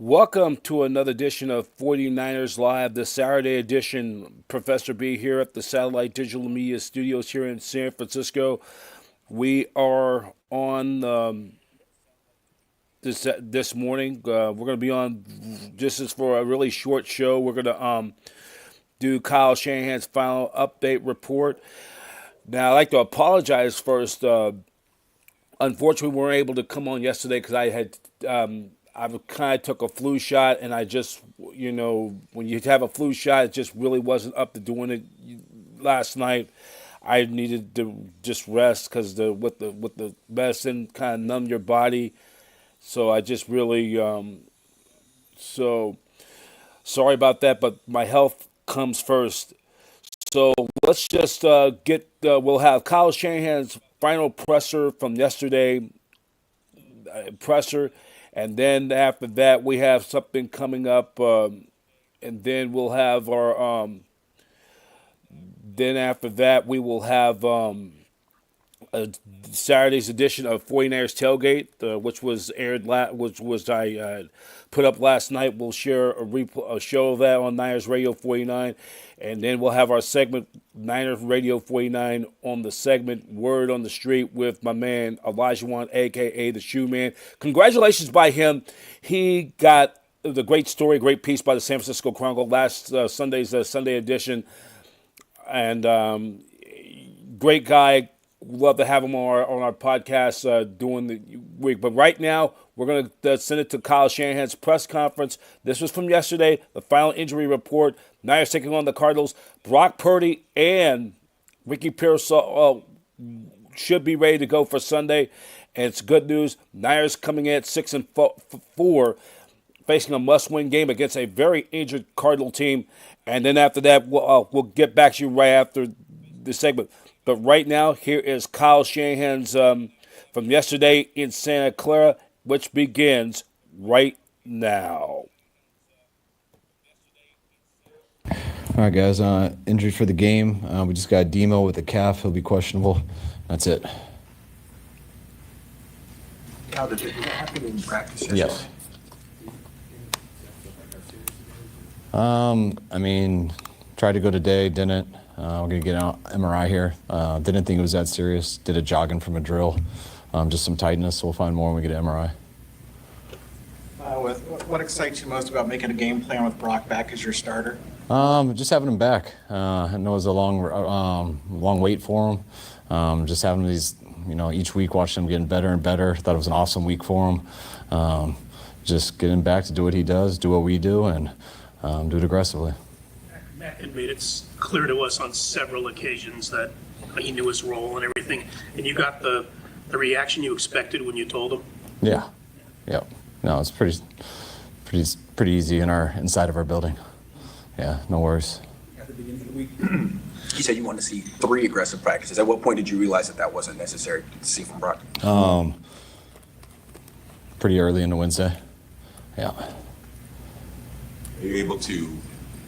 Welcome to another edition of 49ers Live, the Saturday edition. Professor B here at the Satellite Digital Media Studios here in San Francisco. We are on this morning. We're going to be on. This is for a really short show. We're going to do Kyle Shanahan's final update report. Now, I'd like to apologize first. Unfortunately, we weren't able to come on yesterday because I kind of took a flu shot, and I just, when you have a flu shot, it just really wasn't up to doing it last night. I needed to just rest because with the medicine kind of numb your body. So I just really, so sorry about that, but my health comes first. So let's just we'll have Kyle Shanahan's final presser from yesterday, presser. And then after that, we have something coming up, and then we'll have our. Then after that, we will have Saturday's edition of 49ers Tailgate, which was aired, which was I put up last night. We'll share a show of that on Niners Radio 49, and then we'll have our segment Niners Radio 49 on the segment Word on the Street with my man Olajuwon, aka the Shoe Man. Congratulations by him. He got the great story, great piece by the San Francisco Chronicle last Sunday's Sunday edition, and great guy. Love to have him on our podcast during the week. But right now, we're going to send it to Kyle Shanahan's press conference. This was from yesterday, the final injury report. Niners taking on the Cardinals. Brock Purdy and Ricky Pearsall should be ready to go for Sunday. And it's good news. Niners coming in at 6-4, facing a must-win game against a very injured Cardinal team. And then after that, we'll get back to you right after the segment. But right now, here is Kyle Shanahan's from yesterday in Santa Clara, which begins right now. All right, guys. Injury for the game. We just got Demo with a calf. He'll be questionable. That's it. How did it happen in practice yesterday? Yes. Tried to go today, didn't. We're going to get an MRI here. Didn't think it was that serious. Did a jogging from a drill. Just some tightness, so we'll find more when we get an MRI. What excites you most about making a game plan with Brock back as your starter? Just having him back. I know it was a long wait for him. Just having these, each week watching him getting better and better. Thought it was an awesome week for him. Just getting back to do what he does, do what we do, and do it aggressively. Matt had made it clear to us on several occasions that he knew his role and everything, and you got the reaction you expected when you told him? Yeah. No, it's pretty easy inside of our building. Yeah, no worries. At the beginning of the week, you said you wanted to see 3 aggressive practices. At what point did you realize that wasn't necessary to see from Brock? Pretty early into Wednesday. Yeah. Are you able to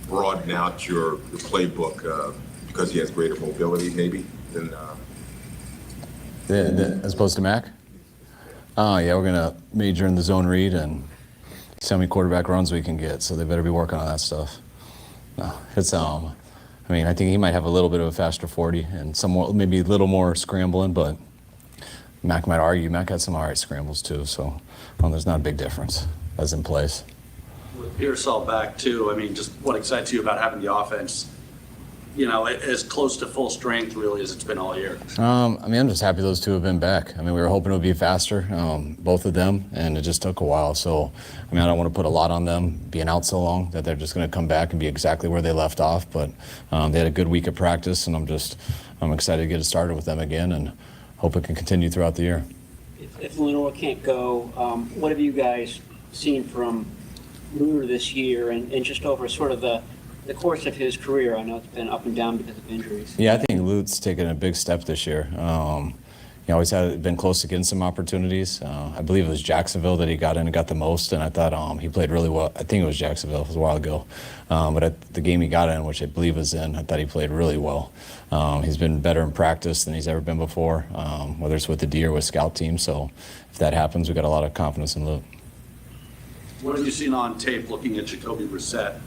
broaden out your playbook because he has greater mobility, maybe, than as opposed to Mac? Yeah, we're going to major in the zone read and see how many quarterback runs we can get, so they better be working on that stuff. No, it's, I think he might have a little bit of a faster 40 and somewhat, maybe a little more scrambling, but Mac might argue. Mac had some all right scrambles too, so there's not a big difference as in place. With Pearsall back too, just what excites you about having the offense, as close to full strength really as it's been all year? I'm just happy those two have been back. We were hoping it would be faster, both of them, and it just took a while. So, I don't want to put a lot on them being out so long that they're just going to come back and be exactly where they left off. But they had a good week of practice, and I'm excited to get it started with them again and hope it can continue throughout the year. If Lenore can't go, what have you guys seen from Lunar this year and just over sort of the course of his career? I know it's been up and down because of injuries. Yeah, I think Lute's taken a big step this year. He always been close to getting some opportunities. I believe it was Jacksonville that he got in and got the most, and I thought he played really well. I think it was Jacksonville. It was a while ago. But at the game he got in, which I believe was in, I thought he played really well. He's been better in practice than he's ever been before, whether it's with the D or with scout team. So if that happens, we've got a lot of confidence in Lute. What have you seen on tape looking at Jacoby Brissett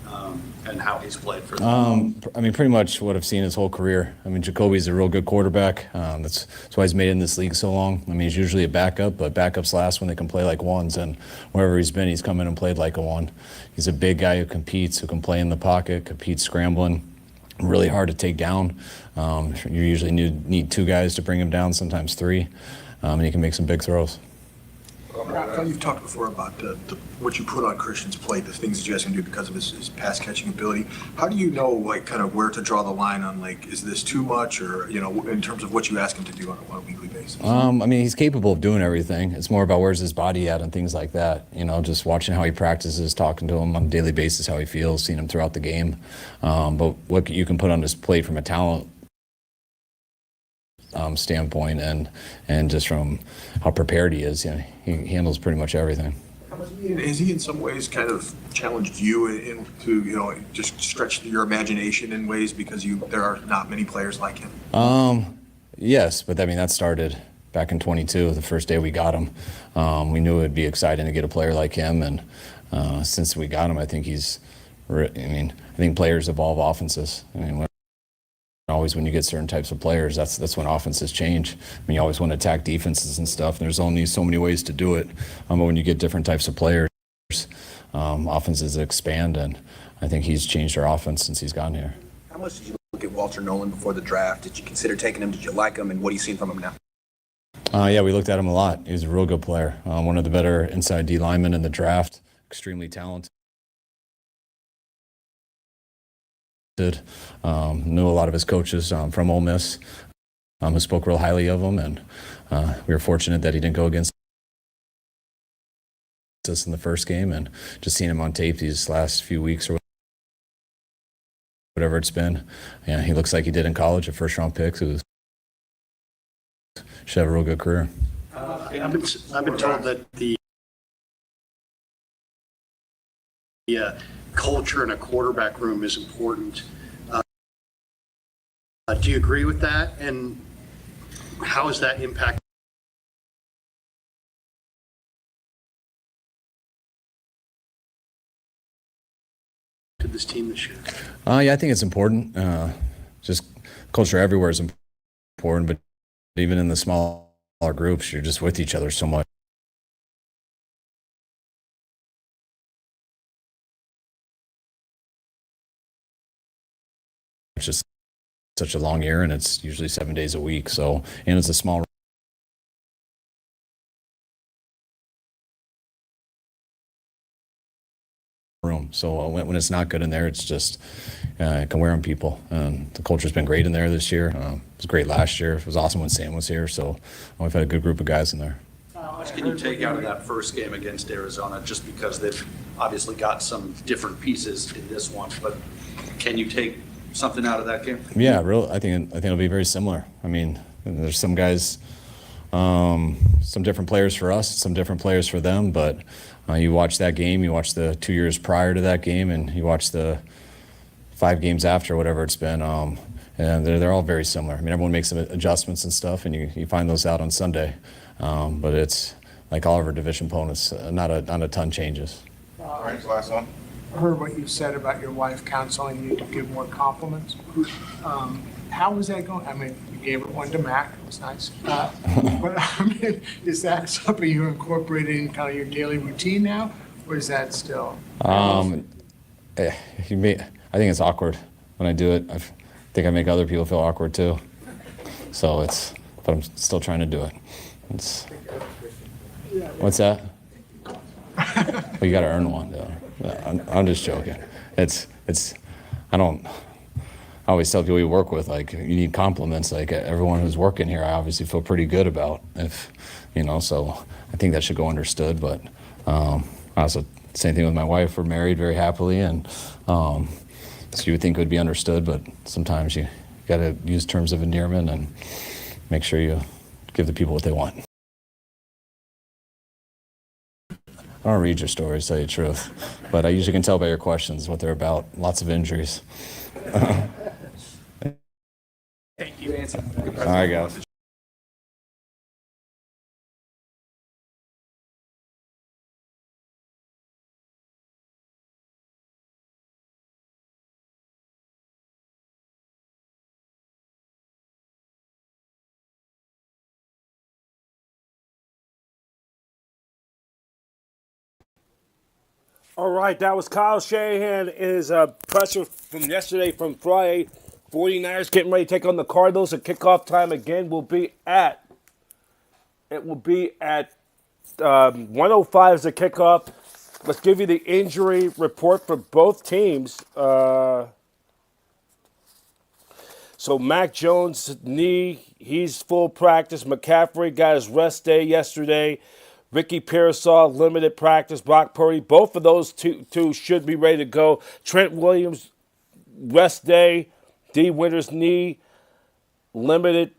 and how he's played for them? I mean, pretty much what I've seen his whole career. I mean, Jacoby's a real good quarterback. That's why he's made it in this league so long. I mean, he's usually a backup, but backups last when they can play like ones. And wherever he's been, he's come in and played like a one. He's a big guy who competes, who can play in the pocket, competes scrambling. Really hard to take down. You usually need two guys to bring him down, sometimes three, and he can make some big throws. You've talked before about what you put on Christian's plate, the things that you guys can do because of his pass catching ability. How do you know, like, kind of where to draw the line on, like, is this too much, or, you know, in terms of what you ask him to do on a weekly basis? I mean, he's capable of doing everything. It's more about where's his body at and things like that. You know, just watching how he practices, talking to him on a daily basis, how he feels, seeing him throughout the game. But what you can put on his plate from a talent standpoint and just from how prepared he is, you know, he handles pretty much everything. Has he in some ways kind of challenged you to, you know, just stretch your imagination in ways because there are not many players like him? Yes, but I mean, that started back in 22, the first day we got him. We knew it would be exciting to get a player like him, and since we got him, I think I think players evolve offenses. I mean, always when you get certain types of players, that's when offenses change. I mean, you always want to attack defenses and stuff, and there's only so many ways to do it. But when you get different types of players, offenses expand, and I think he's changed our offense since he's gotten here. How much did you look at Walter Nolan before the draft? Did you consider taking him? Did you like him? And what are you seeing from him now? Yeah, we looked at him a lot. He was a real good player. One of the better inside D linemen in the draft. Extremely talented. Knew a lot of his coaches from Ole Miss, who spoke real highly of him, and we were fortunate that he didn't go against us in the first game, and just seeing him on tape these last few weeks or whatever it's been, yeah, he looks like he did in college, a first-round pick who should have a real good career. I've been told that the culture in a quarterback room is important. Do you agree with that? And how has that impacted this team this year? Yeah, I think it's important. Just culture everywhere is important, but even in the smaller groups, you're just with each other so much. It's just such a long year, and it's usually 7 days a week. So, and it's a small room. So when it's not good in there, it's just it can wear on people. The culture's been great in there this year. It was great last year. It was awesome when Sam was here. So we've had a good group of guys in there. How much can you take out of that first game against Arizona, just because they've obviously got some different pieces in this one, but can you take something out of that game? Yeah, I think it'll be very similar. I mean, there's some guys, some different players for us, some different players for them, but you watch that game, you watch the 2 years prior to that game, and you watch the 5 games after, whatever it's been, and they're all very similar. I mean, everyone makes some adjustments and stuff, and you find those out on Sunday. But it's like all of our division opponents, not a ton changes. All right, last one. I heard what you said about your wife counseling you to give more compliments. How was that going? I mean, you gave her one to Mac. It was nice. But I mean, is that something you incorporated in kind of your daily routine now, or is that still? I think it's awkward when I do it. I think I make other people feel awkward too. So but I'm still trying to do it. What's that? Well, you got to earn one, though. I'm just joking. I always tell people we work with, like, you need compliments. Like, everyone who's working here, I obviously feel pretty good about, so I think that should go understood. But also, same thing with my wife. We're married very happily, and so you would think it would be understood, but sometimes you got to use terms of endearment and make sure you give the people what they want. I don't read your stories, to tell you the truth, but I usually can tell by your questions what they're about. Lots of injuries. Thank you. All right, guys. All right, that was Kyle Shanahan. His pressure from yesterday, from Friday. 49ers getting ready to take on the Cardinals. The kickoff time again will be at 1:05 is the kickoff. Let's give you the injury report for both teams. So Mac Jones' knee, he's full practice. McCaffrey got his rest day yesterday. Ricky Pearsall, limited practice. Brock Purdy, both of those two should be ready to go. Trent Williams, rest day. D. Winters' knee, limited.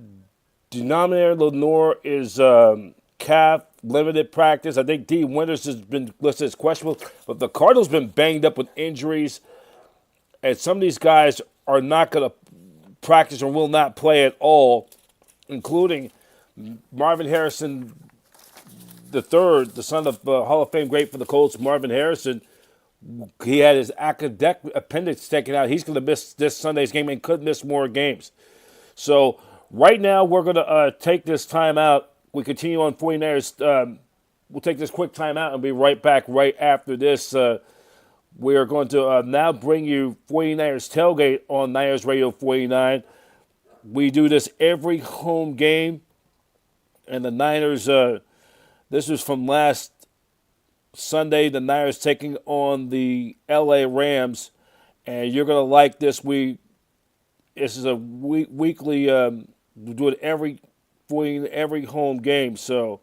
Denominator Lenore is calf, limited practice. I think D. Winters has been listed as questionable, but the Cardinals been banged up with injuries, and some of these guys are not going to practice or will not play at all, including Marvin Harrison III, the son of Hall of Fame great for the Colts, Marvin Harrison. He had his appendix taken out. He's going to miss this Sunday's game and could miss more games. So right now we're going to take this time out. We continue on 49ers. We'll take this quick time out and be right back right after this. We are going to now bring you 49ers Tailgate on Niners Radio 49. We do this every home game. And the Niners, this was from last Sunday, the Niners taking on the LA Rams. And you're going to like this. This is a weekly, we do it every home game. So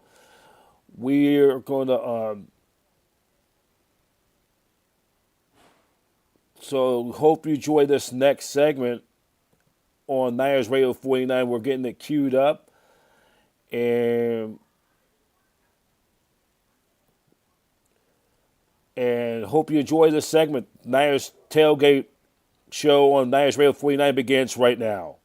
we are going to... So hope you enjoy this next segment on Niners Radio 49. We're getting it queued up. And hope you enjoy this segment. Niners Tailgate Show on Niners Radio 49 begins right now.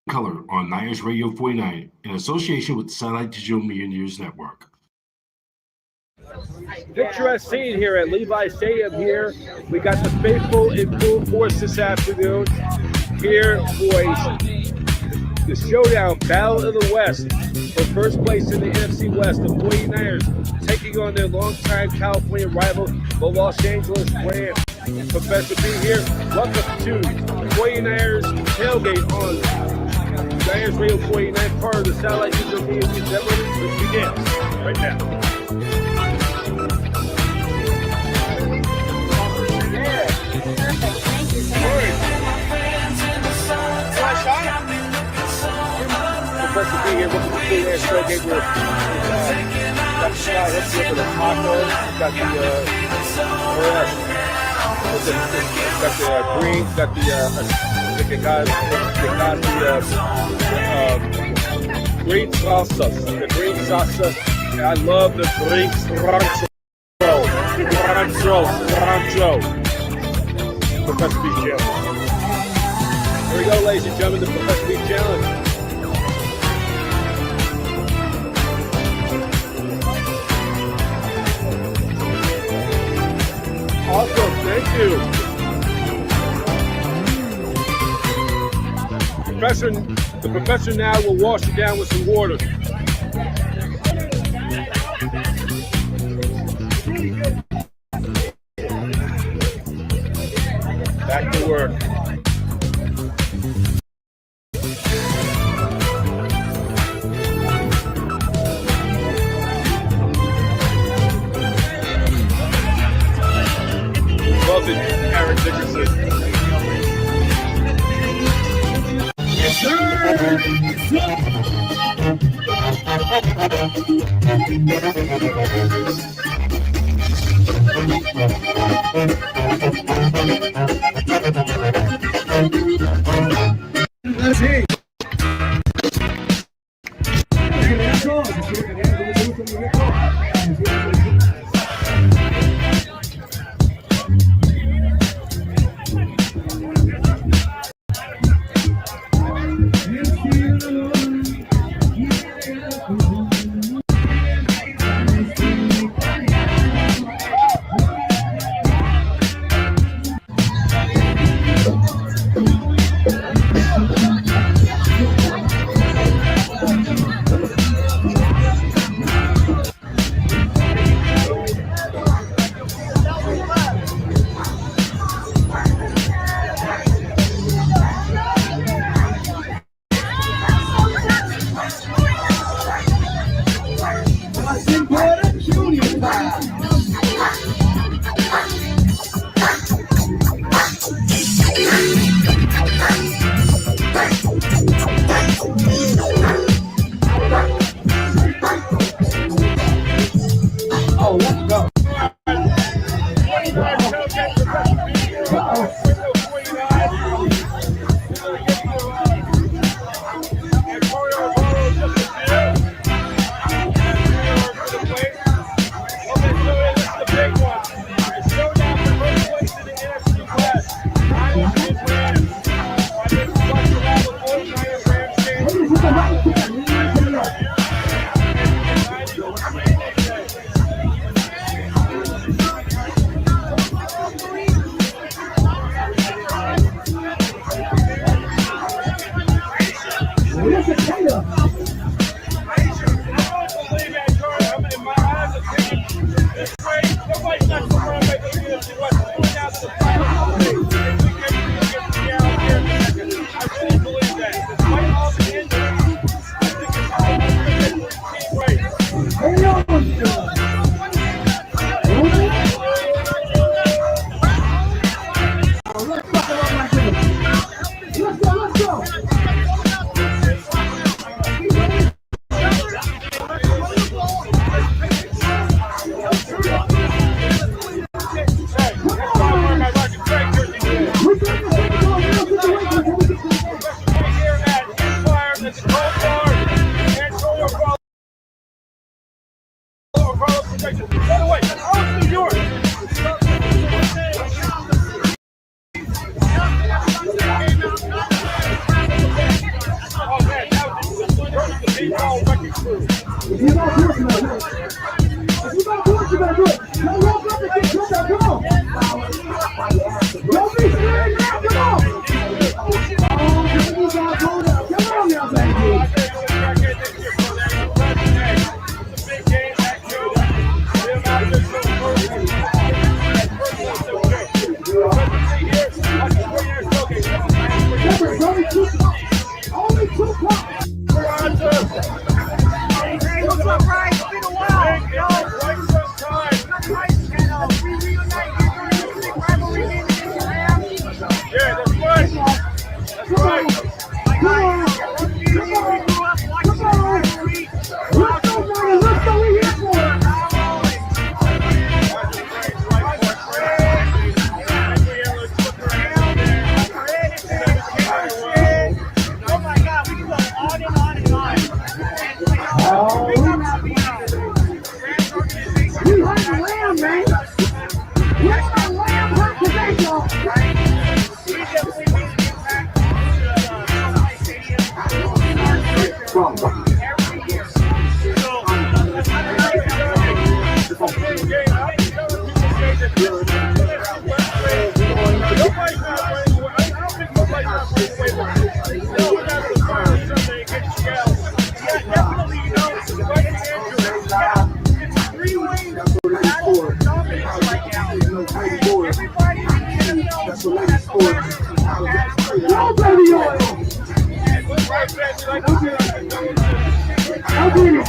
Color on Niners Radio 49 in association with the Satellite Digital Media News Network. Picturesque scene here at Levis Stadium here. We got the faithful in full force this afternoon here for the showdown, Battle of the West. For first place in the NFC West, the 49ers taking on their longtime California rival, the Los Angeles Rams. Professor B here. Welcome to 49ers Tailgate on Niners Radio 49, part of the Satellite Digital Media News Network, which begins right now. Professor B here, welcome to the 49ers Tailgate. We're got the Sky Hits here for the tacos. Got the green, got the green salsa. The green salsa. I love the green rancho. Professor B challenge. Here we go, ladies and gentlemen, the Professor B challenge. Awesome, thank you. The professor now will wash it down with some water. Back to work. Love it, Eric Dickerson. Yes, sir. baseball wrecking crew. If you don't do it, you better do it. If you don't do it, you better do it. Now walk up and get that. Come on. Don't be scared now. Come on. Oh, you guys hold up. Come on now, baby. Only two points. Hey, what's up, Ryan? It's been a while. Quite some time. We reunite here during the big rivalry game against the Rams. Yeah, that's right. That's right. Come on. Come on. Come on. Let's go, man. Let's go. We're here for it. Oh my God, we can go on and on and on. We hunt the lamb, man. We hunt the lamb, hunt the baseball. Every year.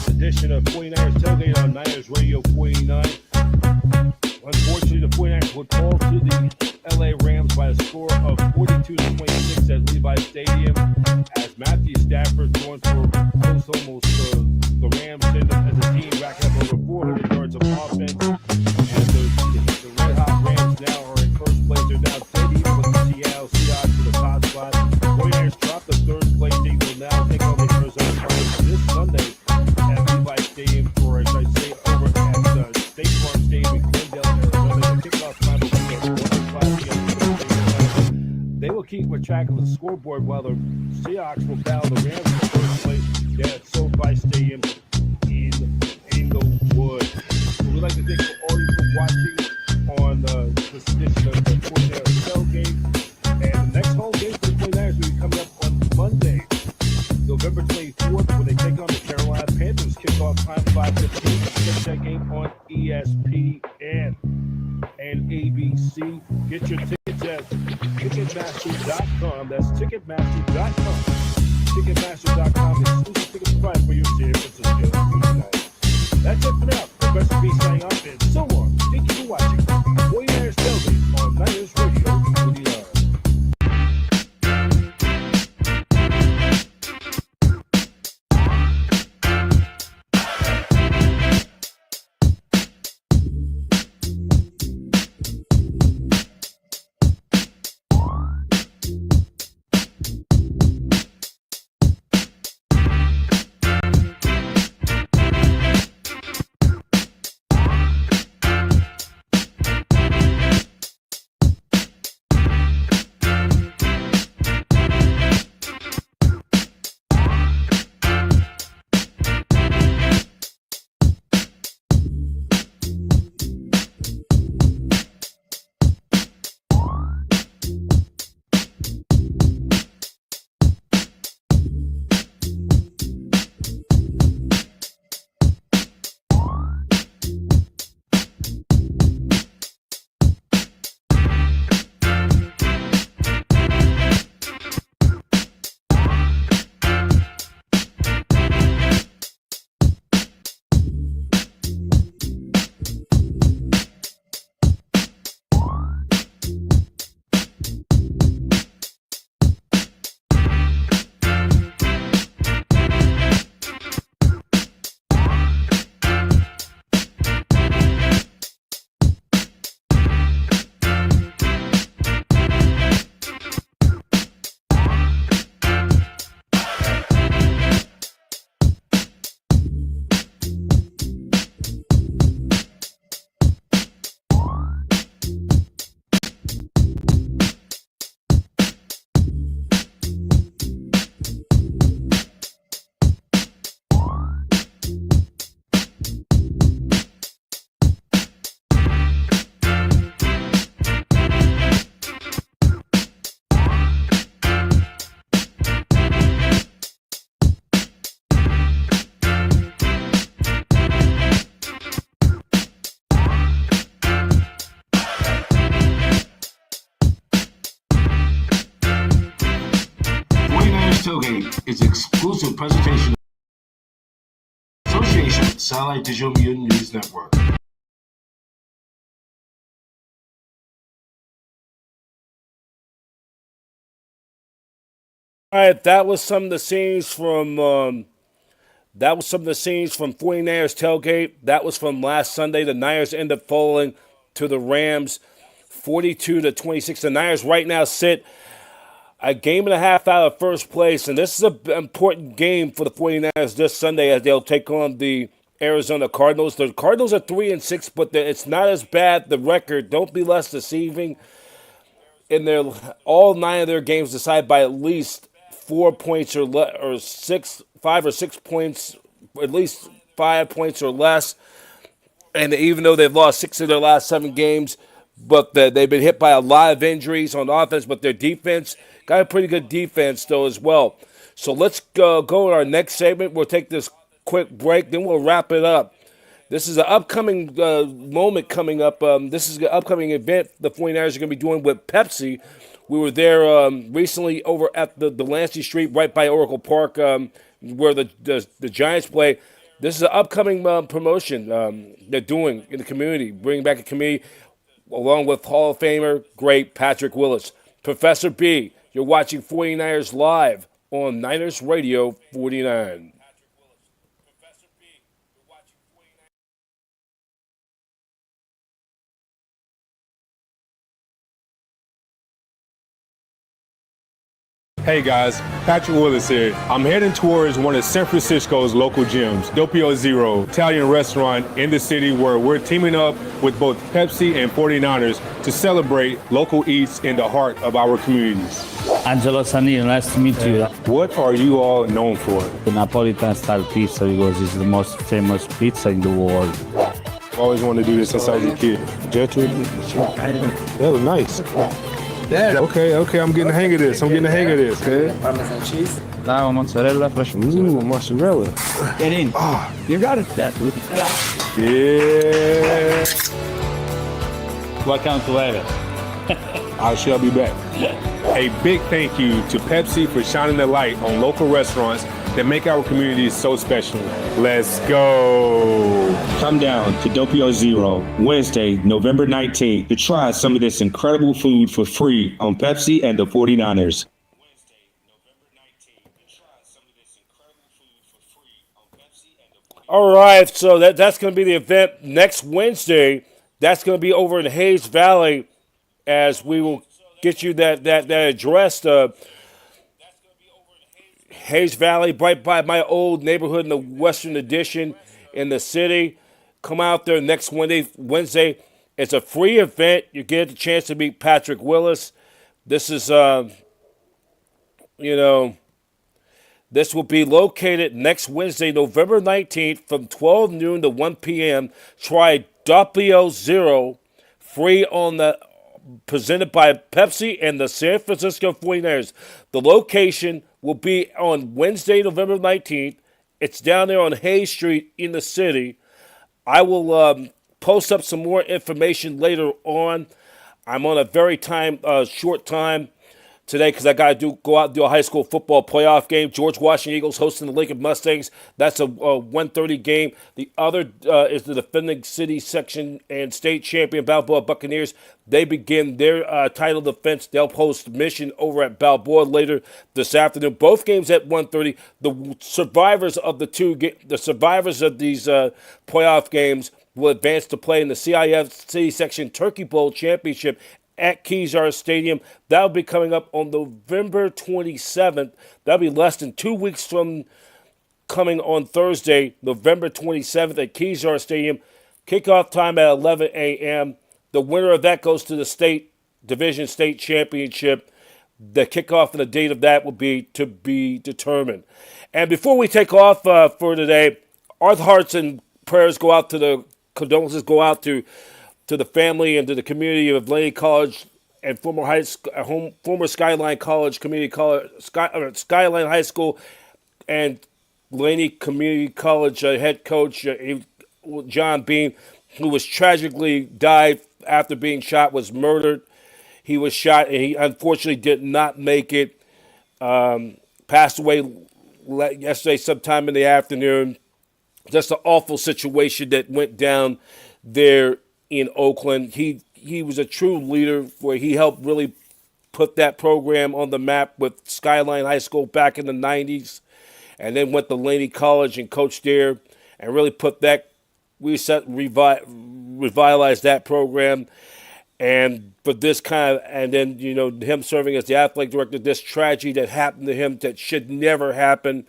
Edition of 49ers Tailgate on Niners Radio 49. Unfortunately, the 49ers would fall to the LA Rams by a score of 42-26 at Levis Stadium as Matthew Stafford throwing for close almost the Rams end up as a team racking up over 400 yards of offense. And the Red Hot Rams now are in first place. They're now dead even with the Seattle Seahawks for the top spot. 49ers dropped the third place. They will now take on the Arizona Cardinals this Sunday at Levi Stadium, or as I say, over at State Farm Stadium in Glendale, Arizona. The kickoff time will be at 1 o'clock p.m. They will keep track of the scoreboard while the Seahawks will battle the Rams in the first place down at SoFi Stadium in Inglewood. So we'd like to thank all of you for watching on this edition of the 49ers Tailgate. And the next home game for the 49ers will be coming up on Monday, November 24th, when they take on the Carolina Panthers. Kickoff time 5:15. Catch that game on ESPN and ABC. Get your tickets at Ticketmaster.com. That's Ticketmaster.com. Ticketmaster.com. Exclusive ticket provider for your San Francisco 49ers. That's it for now. The best of me signing off, and so long. Thank you for watching 49ers Tailgate on Niners Radio 49. Tailgate is an exclusive presentation in association with Satellite Digital Media News Network. All right, that was some of the scenes from 49ers Tailgate. That was from last Sunday. The Niners end up falling to the Rams 42-26. The Niners right now sit a game and a half out of first place, and this is an important game for the 49ers this Sunday as they'll take on the Arizona Cardinals. The Cardinals are 3-6, but it's not as bad. The record, don't be less deceiving. In their all 9 of their games decided by at least 4 points or 5 or 6 points, at least 5 points or less. And even though they've lost 6 of their last 7 games, but they've been hit by a lot of injuries on offense, but their defense got a pretty good defense, though, as well. So let's go to our next segment. We'll take this quick break, then we'll wrap it up. This is an upcoming moment coming up. This is an upcoming event the 49ers are going to be doing with Pepsi. We were there recently over at the Delancey Street right by Oracle Park where the Giants play. This is an upcoming promotion they're doing in the community, bringing back a community along with Hall of Famer, great Patrick Willis. Professor B, you're watching 49ers Live on Niners Radio 49. Hey guys, Patrick Willis here. I'm heading towards one of San Francisco's local gyms, Doppio Zero, Italian restaurant in the city where we're teaming up with both Pepsi and 49ers to celebrate local eats in the heart of our communities. Angelo Sanino, nice to meet you. What are you all known for? The Napolitan style pizza because it's the most famous pizza in the world. I always wanted to do this since I was a kid. That was nice. Yeah. Okay, I'm getting the hang of this. Okay? Parmesan cheese. Now mozzarella, fresh Ooh, mozzarella. Get in. You got it. Yeah. Welcome to Ever. I shall be back. A big thank you to Pepsi for shining the light on local restaurants that make our communities so special. Let's go. Come down to Doppio Zero, Wednesday, November 19th, to try some of this incredible food for free on Pepsi and the 49ers. All right, so that's going to be the event next Wednesday. That's going to be over in Hayes Valley, as we will get you that address. Hayes Valley, right by my old neighborhood in the Western Addition in the city. Come out there next Wednesday. It's a free event. You get the chance to meet Patrick Willis. This is, this will be located next Wednesday, November 19th from 12 noon to 1 p.m. Try Doppio Zero, free on the presented by Pepsi and the San Francisco 49ers. The location will be on Wednesday, November 19th. It's down there on Hayes Street in the city. I will post up some more information later on. I'm on a very short time today because I got to go out and do a high school football playoff game. George Washington Eagles hosting the Lincoln Mustangs. That's a 1:30 game. The other is the defending city section and state champion Balboa Buccaneers. They begin their title defense. They'll host Mission over at Balboa later this afternoon. Both games at 1:30. The survivors of the survivors of these playoff games will advance to play in the CIF City Section Turkey Bowl Championship at Kezar Stadium. That'll be coming up on November 27th. That'll be less than 2 weeks from coming on Thursday, November 27th at Kezar Stadium. Kickoff time at 11 a.m. The winner of that goes to the state championship. The kickoff and the date of that will be to be determined. And before we take off for today, our hearts and prayers go out to the condolences go out to the family and to the community of Laney College and former Skyline College Community College, Skyline High School, and Laney Community College head coach John Bean, who was tragically died after being shot, was murdered. He was shot and he unfortunately did not make it. Passed away yesterday sometime in the afternoon. Just an awful situation that went down there in Oakland. He was a true leader where he helped really put that program on the map with Skyline High School back in the 90s, and then went to Laney College and coached there and really put that, revitalized that program. And for this and then, him serving as the athletic director, this tragedy that happened to him that should never happen.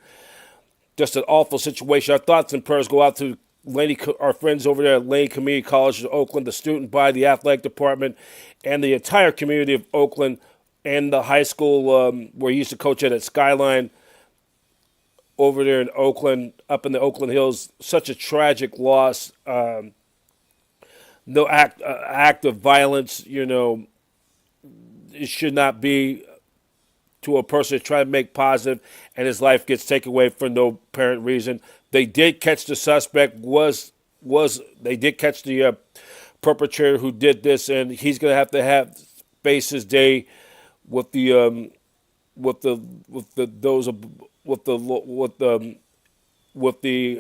Just an awful situation. Our thoughts and prayers go out to Laney, our friends over there at Laney Community College of Oakland, the student body, the athletic department, and the entire community of Oakland and the high school where he used to coach at Skyline over there in Oakland, up in the Oakland Hills. Such a tragic loss. No act of violence, it should not be to a person trying to make positive, and his life gets taken away for no apparent reason. They did catch the suspect. They did catch the perpetrator who did this, and he's going to have face his day with the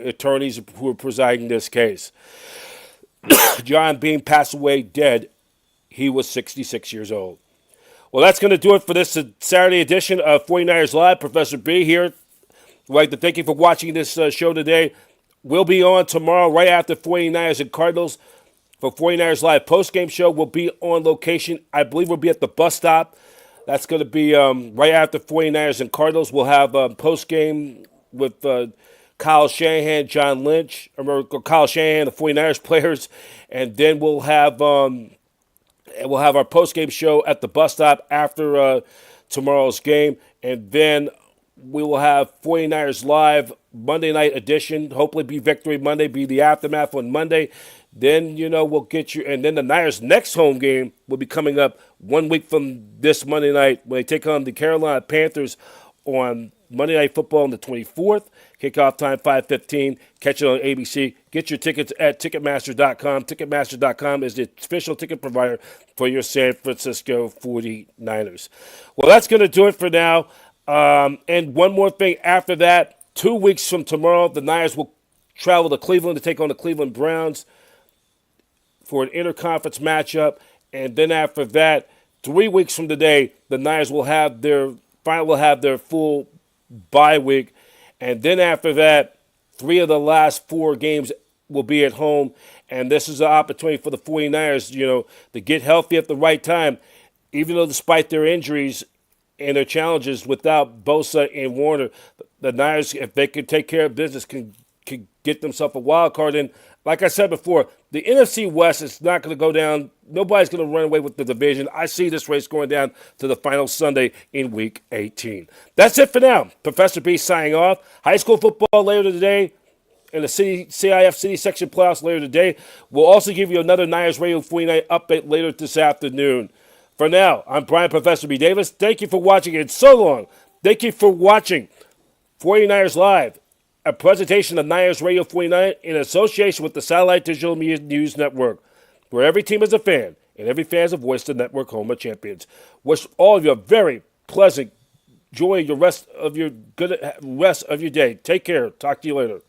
attorneys who are presiding this case. John Bean passed away dead. He was 66 years old. Well, that's going to do it for this Saturday edition of 49ers Live. Professor B here. I'd like to thank you for watching this show today. We'll be on tomorrow right after 49ers and Cardinals for 49ers Live postgame show. We'll be on location. I believe we'll be at the bus stop. That's going to be right after 49ers and Cardinals. We'll have a post-game with Kyle Shanahan, John Lynch, or Kyle Shanahan, the 49ers players, and then we'll have our post-game show at the bus stop after tomorrow's game, and then we will have 49ers Live Monday night edition. Hopefully be Victory Monday, be the aftermath on Monday. Then, we'll get you. And then the Niners' next home game will be coming up 1 week from this Monday night when they take on the Carolina Panthers on Monday Night Football on the 24th. Kickoff time 5:15. Catch it on ABC. Get your tickets at Ticketmaster.com. Ticketmaster.com is the official ticket provider for your San Francisco 49ers. Well, that's going to do it for now. And one more thing after that. 2 weeks from tomorrow, the Niners will travel to Cleveland to take on the Cleveland Browns for an interconference matchup. And then after that, 3 weeks from today, the Niners will have their full bye week. And then after that, 3 of the last 4 games will be at home. And this is an opportunity for the 49ers, to get healthy at the right time. Even though despite their injuries and their challenges without Bosa and Warner, the Niners, if they can take care of business, can get themselves a wild card. And like I said before, the NFC West is not going to go down. Nobody's going to run away with the division. I see this race going down to the final Sunday in Week 18. That's it for now. Professor B signing off. High school football later today, and the CIF City Section playoffs later today. We'll also give you another Niners Radio 49 update later this afternoon. For now, I'm Brian Professor B. Davis. Thank you for watching. It's so long. Thank you for watching 49ers Live, a presentation of Niners Radio 49 in association with the Satellite Digital Media News Network, where every team is a fan and every fan is a voice to Network Home of Champions. Wish all of you a very pleasant, enjoy your rest of your day. Take care. Talk to you later.